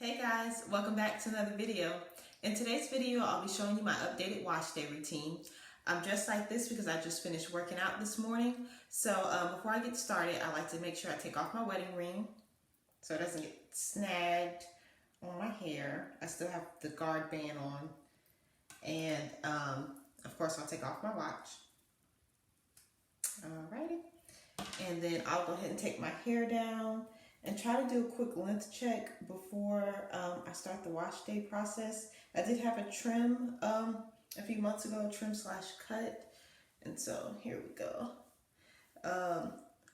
Hey guys, welcome back to another video. In today's video, I'll be showing you my updated wash day routine. I'm dressed like this because I just finished working out this morning. So before I get started, I like to make sure I take off my wedding ring so it doesn't get snagged on my hair. I still have the guard band on. And of course, I'll take off my watch. Alrighty. And then I'll go ahead and take my hair down and try to do a quick length check before I start the wash day process. I did have a trim a few months ago, trim slash cut, and so here we go.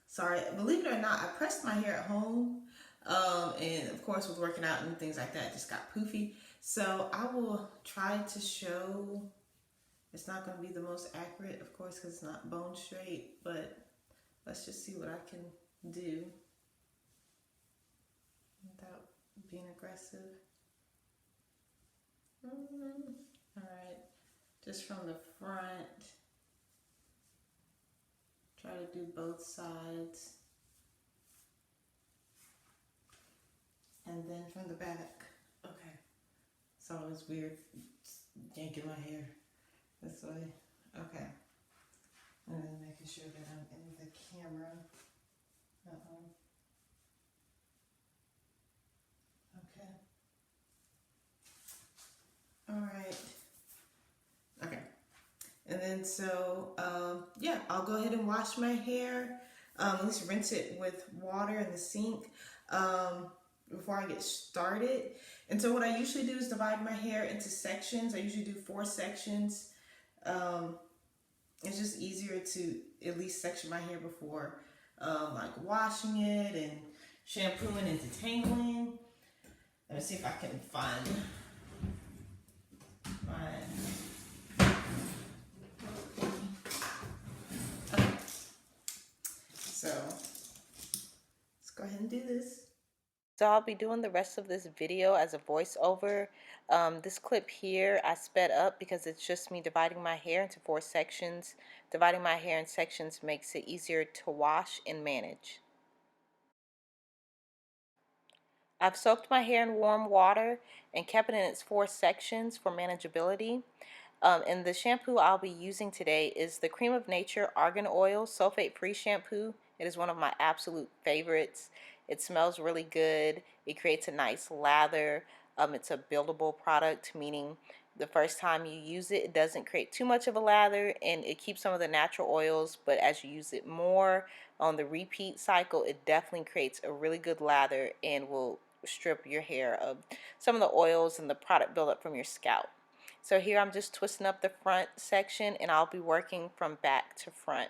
Sorry, believe it or not, I pressed my hair at home, and of course with working out and things like that, it just got poofy. So I will try to show. It's not going to be the most accurate, of course, because it's not bone straight, but let's just see what I can do without being aggressive. All right, just from the front, try to do both sides. And then from the back. Okay, it's always weird yanking my hair this way. Okay. And then making sure that I'm in the camera. Okay. All right. Okay. And then so, yeah, I'll go ahead and wash my hair. At least rinse it with water in the sink before I get started. And so what I usually do is divide my hair into sections. I usually do 4 sections. It's just easier to at least section my hair before like washing it and shampooing and detangling. Let me see if I can find my... Okay. So let's go ahead and do this. So I'll be doing the rest of this video as a voiceover. This clip here I sped up because it's just me dividing my hair into 4 sections. Dividing my hair in sections makes it easier to wash and manage. I've soaked my hair in warm water and kept it in its 4 sections for manageability. And the shampoo I'll be using today is the Cream of Nature Argan Oil Sulfate-Free Shampoo. It is one of my absolute favorites. It smells really good. It creates a nice lather. It's a buildable product, meaning the first time you use it, it doesn't create too much of a lather, and it keeps some of the natural oils, but as you use it more on the repeat cycle, it definitely creates a really good lather and will strip your hair of some of the oils and the product buildup from your scalp. So here I'm just twisting up the front section, and I'll be working from back to front.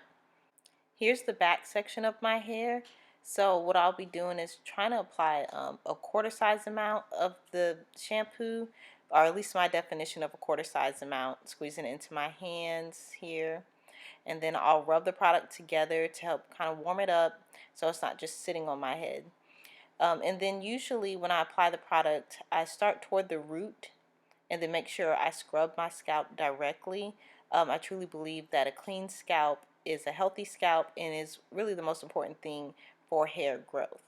Here's the back section of my hair. So what I'll be doing is trying to apply a quarter size amount of the shampoo, or at least my definition of a quarter size amount, squeezing it into my hands here. And then I'll rub the product together to help kind of warm it up so it's not just sitting on my head. And then usually when I apply the product, I start toward the root and then make sure I scrub my scalp directly. I truly believe that a clean scalp is a healthy scalp and is really the most important thing for hair growth.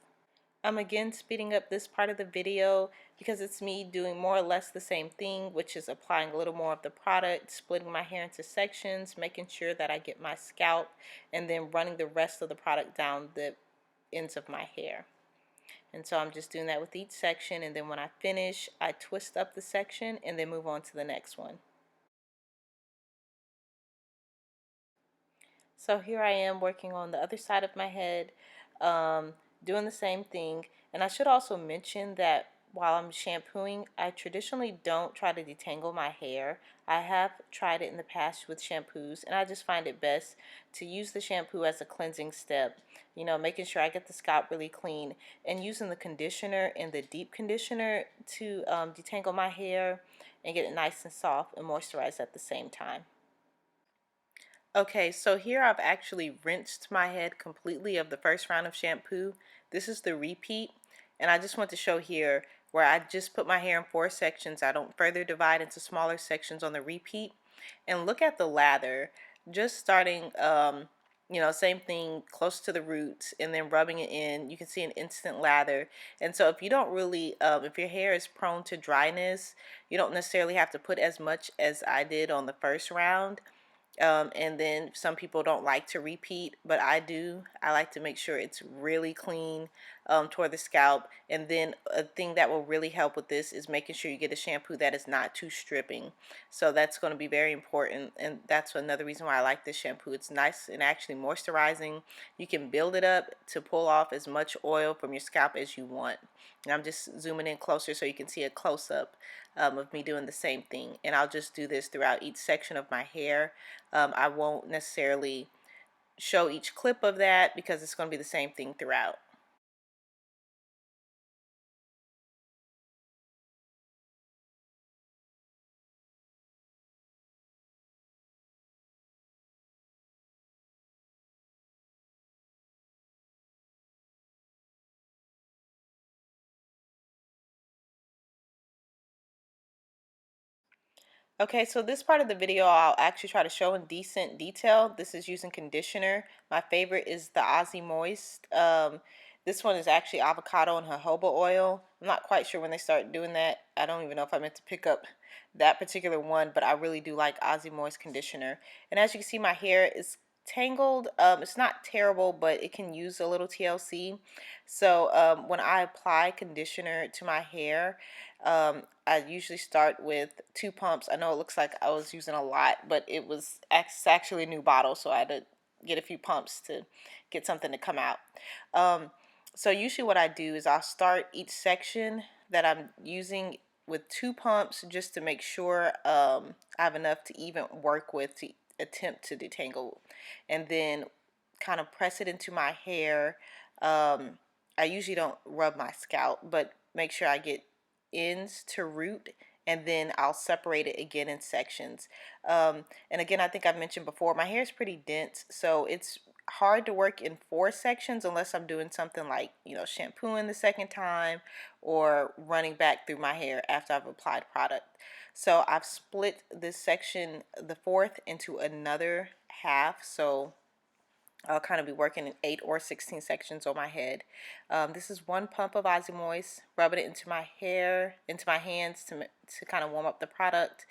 I'm again speeding up this part of the video because it's me doing more or less the same thing, which is applying a little more of the product, splitting my hair into sections, making sure that I get my scalp, and then running the rest of the product down the ends of my hair. And so I'm just doing that with each section, and then when I finish, I twist up the section and then move on to the next one. So here I am working on the other side of my head, doing the same thing. And I should also mention that while I'm shampooing, I traditionally don't try to detangle my hair. I have tried it in the past with shampoos, and I just find it best to use the shampoo as a cleansing step. You know, making sure I get the scalp really clean, and using the conditioner and the deep conditioner to detangle my hair and get it nice and soft and moisturized at the same time. Okay, so here I've actually rinsed my head completely of the first round of shampoo. This is the repeat, and I just want to show here where I just put my hair in 4 sections. I don't further divide into smaller sections on the repeat. And look at the lather. Just starting same thing, close to the roots, and then rubbing it in. You can see an instant lather. And so if you don't really, if your hair is prone to dryness, you don't necessarily have to put as much as I did on the first round. And then some people don't like to repeat, but I do. I like to make sure it's really clean toward the scalp. And then a thing that will really help with this is making sure you get a shampoo that is not too stripping. So that's going to be very important, and that's another reason why I like this shampoo. It's nice and actually moisturizing. You can build it up to pull off as much oil from your scalp as you want. And I'm just zooming in closer so you can see a close-up of me doing the same thing. And I'll just do this throughout each section of my hair. I won't necessarily show each clip of that because it's going to be the same thing throughout. Okay, so this part of the video I'll actually try to show in decent detail. This is using conditioner. My favorite is the Aussie Moist. This one is actually avocado and jojoba oil. I'm not quite sure when they start doing that. I don't even know if I meant to pick up that particular one, but I really do like Aussie Moist conditioner. And as you can see, my hair is tangled. It's not terrible, but it can use a little TLC. So when I apply conditioner to my hair, I usually start with 2 pumps. I know it looks like I was using a lot, but it's actually a new bottle, so I had to get a few pumps to get something to come out. Um, so usually what I do is I'll start each section that I'm using with 2 pumps just to make sure I have enough to even work with to attempt to detangle, and then kind of press it into my hair. Um, I usually don't rub my scalp, but make sure I get ends to root, and then I'll separate it again in sections. And again, I think I've mentioned before, my hair is pretty dense, so it's hard to work in 4 sections unless I'm doing something like, shampooing the second time or running back through my hair after I've applied product. So I've split this section, the fourth, into another half. So I'll kind of be working in 8 or 16 sections on my head. This is 1 pump of Aussie Moist, rubbing it into my hair, into my hands to kind of warm up the product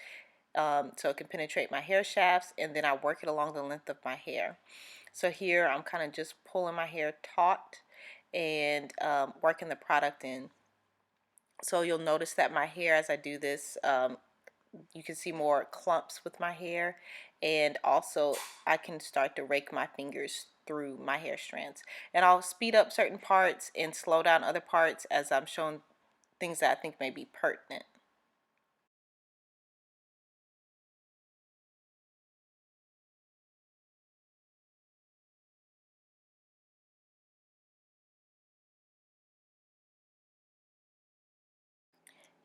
so it can penetrate my hair shafts, and then I work it along the length of my hair. So here I'm kind of just pulling my hair taut and working the product in. So you'll notice that my hair, as I do this, you can see more clumps with my hair, and also I can start to rake my fingers through my hair strands, and I'll speed up certain parts and slow down other parts as I'm showing things that I think may be pertinent.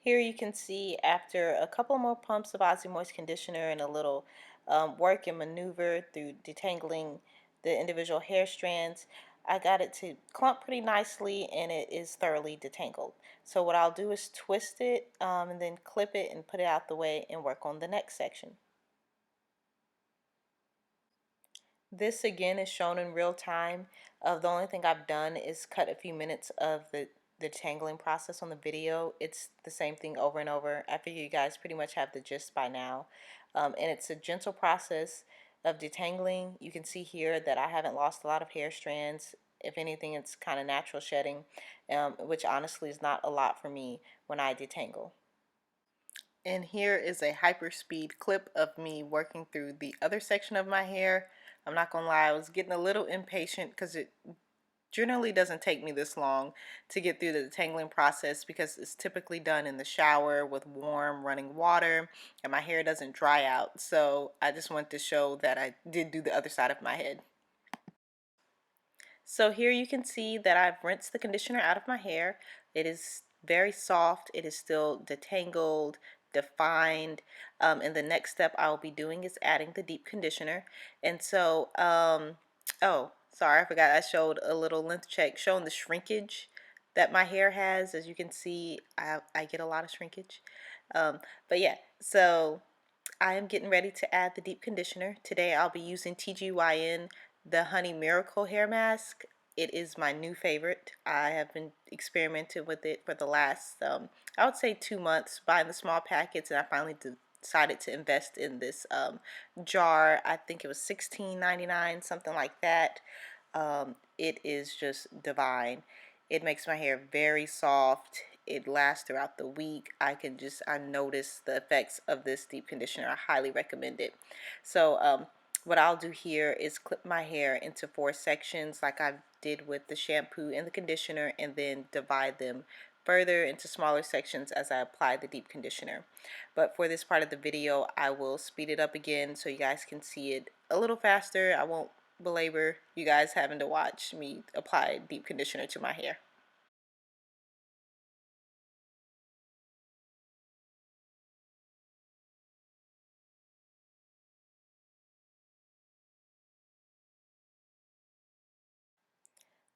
Here you can see after a couple more pumps of Aussie Moist conditioner and a little work and maneuver through detangling the individual hair strands, I got it to clump pretty nicely, and it is thoroughly detangled. So what I'll do is twist it and then clip it and put it out the way and work on the next section. This again is shown in real time. The only thing I've done is cut a few minutes of the tangling process on the video. It's the same thing over and over. I figure you guys pretty much have the gist by now. And it's a gentle process of detangling. You can see here that I haven't lost a lot of hair strands. If anything, it's kind of natural shedding, which honestly is not a lot for me when I detangle. And here is a hyperspeed clip of me working through the other section of my hair. I'm not gonna lie, I was getting a little impatient because it generally doesn't take me this long to get through the detangling process because it's typically done in the shower with warm running water and my hair doesn't dry out. So I just wanted to show that I did do the other side of my head. So here you can see that I've rinsed the conditioner out of my hair. It is very soft. It is still detangled, defined. And the next step I'll be doing is adding the deep conditioner. And so, oh, sorry, I forgot I showed a little length check showing the shrinkage that my hair has. As you can see, I get a lot of shrinkage. But yeah, so I am getting ready to add the deep conditioner. Today I'll be using TGYN the Honey Miracle hair mask. It is my new favorite. I have been experimenting with it for the last, I would say 2 months, buying the small packets, and I finally decided to invest in this jar. I think it was $16.99, something like that. It is just divine. It makes my hair very soft. It lasts throughout the week. I notice the effects of this deep conditioner. I highly recommend it. So what I'll do here is clip my hair into 4 sections like I did with the shampoo and the conditioner, and then divide them further into smaller sections as I apply the deep conditioner. But for this part of the video, I will speed it up again so you guys can see it a little faster. I won't belabor you guys having to watch me apply deep conditioner to my hair.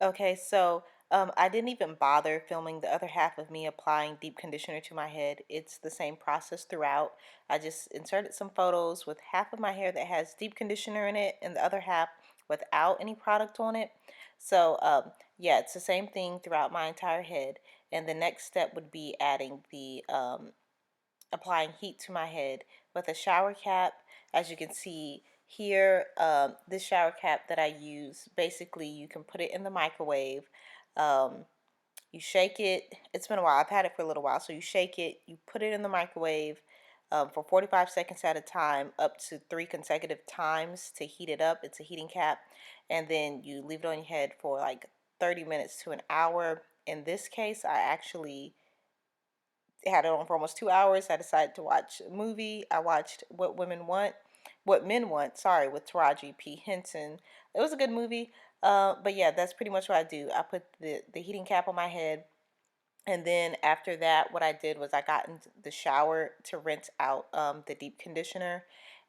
Okay, so I didn't even bother filming the other half of me applying deep conditioner to my head. It's the same process throughout. I just inserted some photos with half of my hair that has deep conditioner in it and the other half without any product on it. So yeah, it's the same thing throughout my entire head. And the next step would be adding the applying heat to my head with a shower cap. As you can see here, this shower cap that I use, basically you can put it in the microwave. Um, you shake it. It's been a while. I've had it for a little while. So you shake it, you put it in the microwave for 45 seconds at a time, up to 3 consecutive times to heat it up. It's a heating cap. And then you leave it on your head for like 30 minutes to an hour. In this case, I actually had it on for almost 2 hours. I decided to watch a movie. I watched What Men Want, sorry, with Taraji P. Henson. It was a good movie. But yeah, that's pretty much what I do. I put the heating cap on my head. And then after that, what I did was I got into the shower to rinse out the deep conditioner.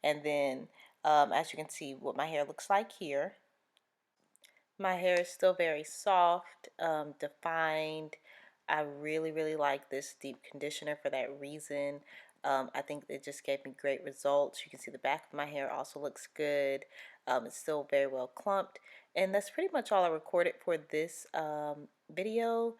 And then, as you can see, what my hair looks like here. My hair is still very soft, defined. I really, really like this deep conditioner for that reason. I think it just gave me great results. You can see the back of my hair also looks good. It's still very well clumped. And that's pretty much all I recorded for this video.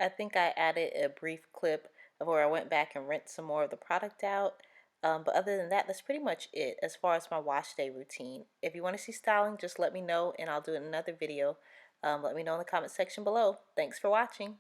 I think I added a brief clip of where I went back and rinsed some more of the product out. But other than that, that's pretty much it as far as my wash day routine. If you want to see styling, just let me know and I'll do another video. Let me know in the comment section below. Thanks for watching.